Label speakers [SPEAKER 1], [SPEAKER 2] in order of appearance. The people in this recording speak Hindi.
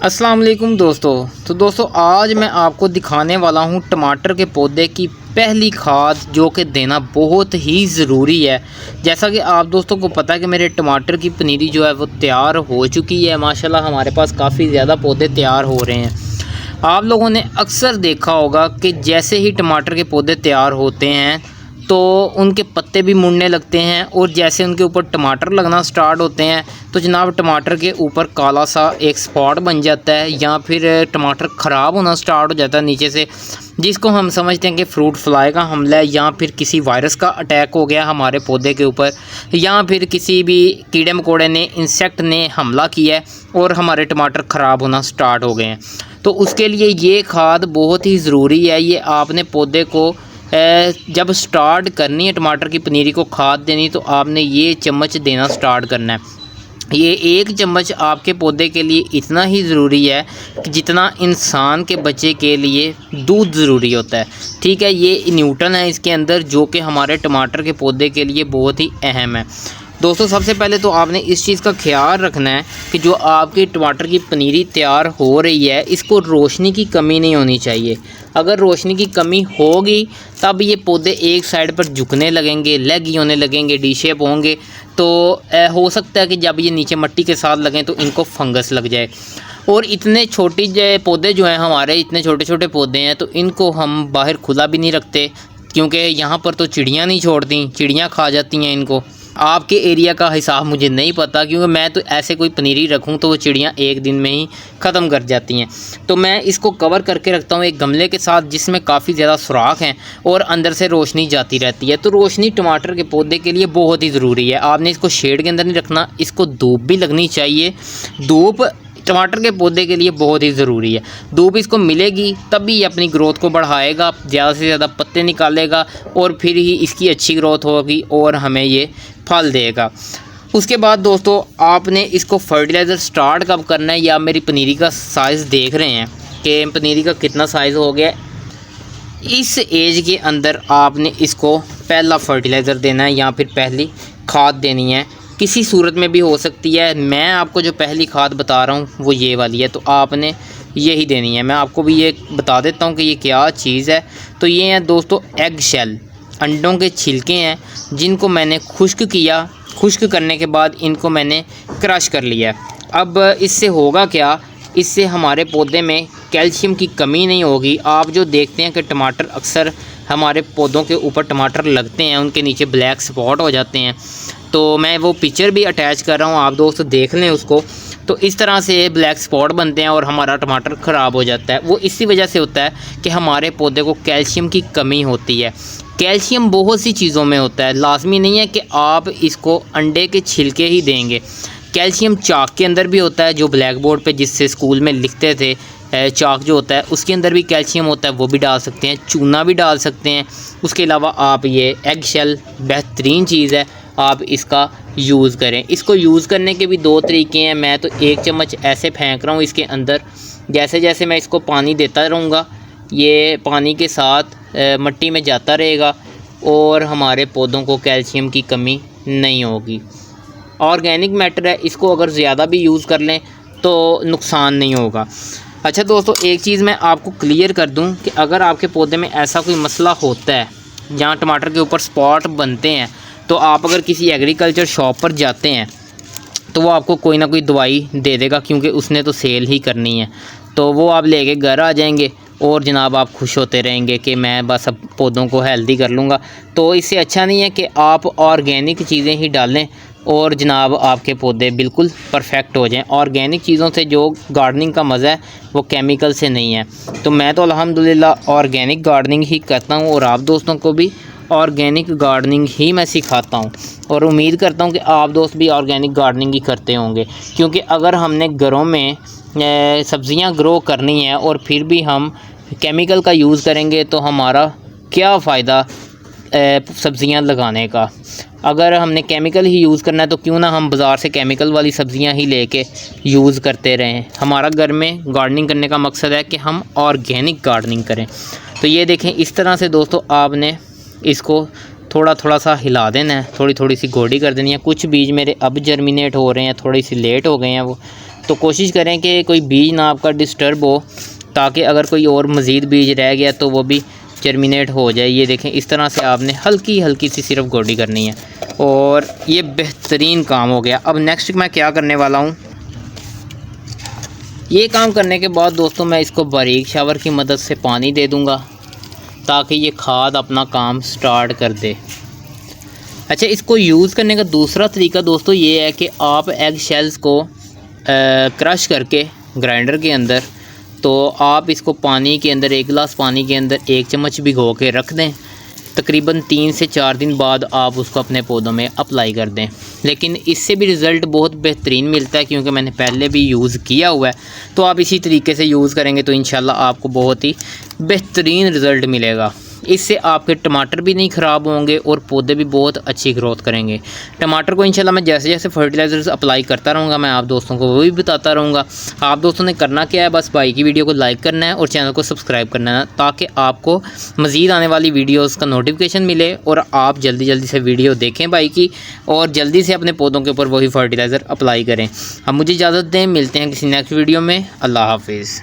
[SPEAKER 1] अस्सलाम वालेकुम दोस्तों आज मैं आपको दिखाने वाला हूं टमाटर के पौधे की पहली खाद जो कि देना बहुत ही ज़रूरी है। जैसा कि आप दोस्तों को पता है कि मेरे टमाटर की पनीरी जो है वो तैयार हो चुकी है। माशाल्लाह हमारे पास काफ़ी ज़्यादा पौधे तैयार हो रहे हैं। आप लोगों ने अक्सर देखा होगा कि जैसे ही टमाटर के पौधे तैयार होते हैं तो उनके पत्ते भी मुड़ने लगते हैं और जैसे उनके ऊपर टमाटर लगना स्टार्ट होते हैं तो जनाब टमाटर के ऊपर काला सा एक स्पॉट बन जाता है या फिर टमाटर ख़राब होना स्टार्ट हो जाता है नीचे से, जिसको हम समझते हैं कि फ्रूट फ्लाई का हमला है या फिर किसी वायरस का अटैक हो गया हमारे पौधे के ऊपर या फिर किसी भी कीड़े मकोड़े ने इंसेक्ट ने हमला किया है और हमारे टमाटर ख़राब होना स्टार्ट हो गए हैं। तो उसके लिए ये खाद बहुत ही ज़रूरी है। ये आपने पौधे को जब स्टार्ट करनी है टमाटर की पनीरी को खाद देनी तो आपने ये चम्मच देना स्टार्ट करना है। ये एक चम्मच आपके पौधे के लिए इतना ही ज़रूरी है कि जितना इंसान के बच्चे के लिए दूध ज़रूरी होता है। ठीक है, ये न्यूट्रन है इसके अंदर जो कि हमारे टमाटर के पौधे के लिए बहुत ही अहम है। दोस्तों सबसे पहले तो आपने इस चीज़ का ख्याल रखना है कि जो आपकी टमाटर की पनीरी तैयार हो रही है इसको रोशनी की कमी नहीं होनी चाहिए। अगर रोशनी की कमी होगी तब ये पौधे एक साइड पर झुकने लगेंगे, लेगी होने लगेंगे, डी शेप होंगे। तो हो सकता है कि जब ये नीचे मिट्टी के साथ लगें तो इनको फंगस लग जाए। और इतने छोटी पौधे जो हैं हमारे, इतने छोटे छोटे पौधे हैं तो इनको हम बाहर खुला भी नहीं रखते क्योंकि यहाँ पर तो चिड़ियाँ नहीं छोड़ती, चिड़ियाँ खा जाती हैं इनको। आपके एरिया का हिसाब मुझे नहीं पता क्योंकि मैं तो ऐसे कोई पनीरी रखूं तो वो चिड़ियाँ एक दिन में ही ख़त्म कर जाती हैं। तो मैं इसको कवर करके रखता हूँ एक गमले के साथ जिसमें काफ़ी ज़्यादा सुराख हैं और अंदर से रोशनी जाती रहती है। तो रोशनी टमाटर के पौधे के लिए बहुत ही ज़रूरी है। आपने इसको शेड के अंदर नहीं रखना, इसको धूप भी लगनी चाहिए। धूप टमाटर के पौधे के लिए बहुत ही ज़रूरी है। धूप इसको मिलेगी तभी ये अपनी ग्रोथ को बढ़ाएगा, ज़्यादा से ज़्यादा पत्ते निकालेगा और फिर ही इसकी अच्छी ग्रोथ होगी और हमें ये फल देगा। उसके बाद दोस्तों आपने इसको फर्टिलाइज़र स्टार्ट कब करना है, या मेरी पनीरी का साइज़ देख रहे हैं कि पनीरी का कितना साइज़ हो गया। इस एज के अंदर आपने इसको पहला फर्टिलाइज़र देना है या फिर पहली खाद देनी है। किसी सूरत में भी हो सकती है। मैं आपको जो पहली खाद बता रहा हूँ वो ये वाली है, तो आपने यही देनी है। मैं आपको भी ये बता देता हूँ कि ये क्या चीज़ है। तो ये है दोस्तों एग शेल, अंडों के छिलके हैं जिनको मैंने खुश्क किया। खुश्क करने के बाद इनको मैंने क्रश कर लिया। अब इससे होगा क्या, इससे हमारे पौधे में कैल्शियम की कमी नहीं होगी। आप जो देखते हैं कि टमाटर अक्सर हमारे पौधों के ऊपर टमाटर लगते हैं, उनके नीचे ब्लैक स्पॉट हो जाते हैं। तो मैं वो पिक्चर भी अटैच कर रहा हूँ, आप दोस्त देख लें उसको। तो इस तरह से ब्लैक स्पॉट बनते हैं और हमारा टमाटर ख़राब हो जाता है। वो इसी वजह से होता है कि हमारे पौधे को कैल्शियम की कमी होती है। कैल्शियम बहुत सी चीज़ों में होता है, लाजमी नहीं है कि आप इसको अंडे के छिलके ही देंगे। कैल्शियम चाक के अंदर भी होता है, जो ब्लैक बोर्ड पे जिससे स्कूल में लिखते थे, चाक जो होता है उसके अंदर भी कैल्शियम होता है, वो भी डाल सकते हैं। चूना भी डाल सकते हैं। उसके अलावा आप ये एग शेल बेहतरीन चीज़ है, आप इसका यूज़ करें। इसको यूज़ करने के भी दो तरीके हैं। मैं तो एक चम्मच ऐसे फेंक रहा हूँ इसके अंदर। जैसे जैसे मैं इसको पानी देता रहूँगा ये पानी के साथ मिट्टी में जाता रहेगा और हमारे पौधों को कैल्शियम की कमी नहीं होगी। ऑर्गेनिक मैटर है, इसको अगर ज़्यादा भी यूज़ कर लें तो नुकसान नहीं होगा। अच्छा दोस्तों एक चीज़ मैं आपको क्लियर कर दूं कि अगर आपके पौधे में ऐसा कोई मसला होता है जहाँ टमाटर के ऊपर स्पॉट बनते हैं तो आप अगर किसी एग्रीकल्चर शॉप पर जाते हैं तो वो आपको कोई ना कोई दवाई दे देगा क्योंकि उसने तो सेल ही करनी है। तो वो आप लेके घर आ जाएंगे और जनाब आप खुश होते रहेंगे कि मैं बस अब पौधों को हेल्दी कर लूँगा। तो इससे अच्छा नहीं है कि आप ऑर्गेनिक चीज़ें ही डालें और जनाब आपके पौधे बिल्कुल परफेक्ट हो जाएं। ऑर्गेनिक चीज़ों से जो गार्डनिंग का मज़ा है वो केमिकल से नहीं है। तो मैं तो अल्हम्दुलिल्लाह ऑर्गेनिक गार्डनिंग ही करता हूँ और आप दोस्तों को भी ऑर्गेनिक गार्डनिंग ही मैं सिखाता हूँ और उम्मीद करता हूँ कि आप दोस्त भी ऑर्गेनिक गार्डनिंग ही करते होंगे। क्योंकि अगर हमने घरों में सब्ज़ियाँ ग्रो करनी है और फिर भी हम केमिकल का यूज़ करेंगे तो हमारा क्या फ़ायदा सब्ज़ियाँ लगाने का। अगर हमने केमिकल ही यूज़ करना है तो क्यों ना हम बाज़ार से केमिकल वाली सब्ज़ियाँ ही लेके यूज़ करते रहें। हमारा घर में गार्डनिंग करने का मकसद है कि हम ऑर्गेनिक गार्डनिंग करें। तो ये देखें इस तरह से दोस्तों आपने इसको थोड़ा थोड़ा सा हिला देना है, थोड़ी थोड़ी सी गोडी कर देनी है। कुछ बीज मेरे अब जर्मिनेट हो रहे हैं, थोड़ी सी लेट हो गए हैं वो। तो कोशिश करें कि कोई बीज ना आपका डिस्टर्ब हो, ताकि अगर कोई और मज़ीद बीज रह गया तो वो भी जर्मिनेट हो जाए। ये देखें, इस तरह से आपने हल्की हल्की सी सिर्फ गोडी करनी है और ये बेहतरीन काम हो गया। अब नेक्स्ट मैं क्या करने वाला हूँ, ये काम करने के बाद दोस्तों मैं इसको बारीक शावर की मदद से पानी दे दूँगा ताकि ये खाद अपना काम स्टार्ट कर दे। अच्छा, इसको यूज़ करने का दूसरा तरीका दोस्तों ये है कि आप एग शेल्स को क्रश करके ग्राइंडर के अंदर, तो आप इसको पानी के अंदर, 1 गिलास पानी के अंदर 1 चम्मच भिगो के रख दें। तकरीबन 3 से 4 दिन बाद आप उसको अपने पौधों में अप्लाई कर दें। लेकिन इससे भी रिज़ल्ट बहुत बेहतरीन मिलता है, क्योंकि मैंने पहले भी यूज़ किया हुआ है। तो आप इसी तरीके से यूज़ करेंगे तो इंशाल्लाह आपको बहुत ही बेहतरीन रिज़ल्ट मिलेगा। इससे आपके टमाटर भी नहीं ख़राब होंगे और पौधे भी बहुत अच्छी ग्रोथ करेंगे। टमाटर को इंशाल्लाह मैं जैसे जैसे फर्टिलाइज़र्स अप्लाई करता रहूँगा, मैं आप दोस्तों को वो भी बताता रहूँगा। आप दोस्तों ने करना क्या है, बस भाई की वीडियो को लाइक करना है और चैनल को सब्सक्राइब करना है, ताकि आपको मज़ीद आने वाली वीडियोज़ का नोटिफिकेशन मिले और आप जल्दी जल्दी से वीडियो देखें भाई की, और जल्दी से अपने पौधों के ऊपर वही फर्टिलाइज़र अप्लाई करें। अब मुझे इजाज़त दें, मिलते हैं किसी नेक्स्ट वीडियो में। अल्लाह हाफिज़।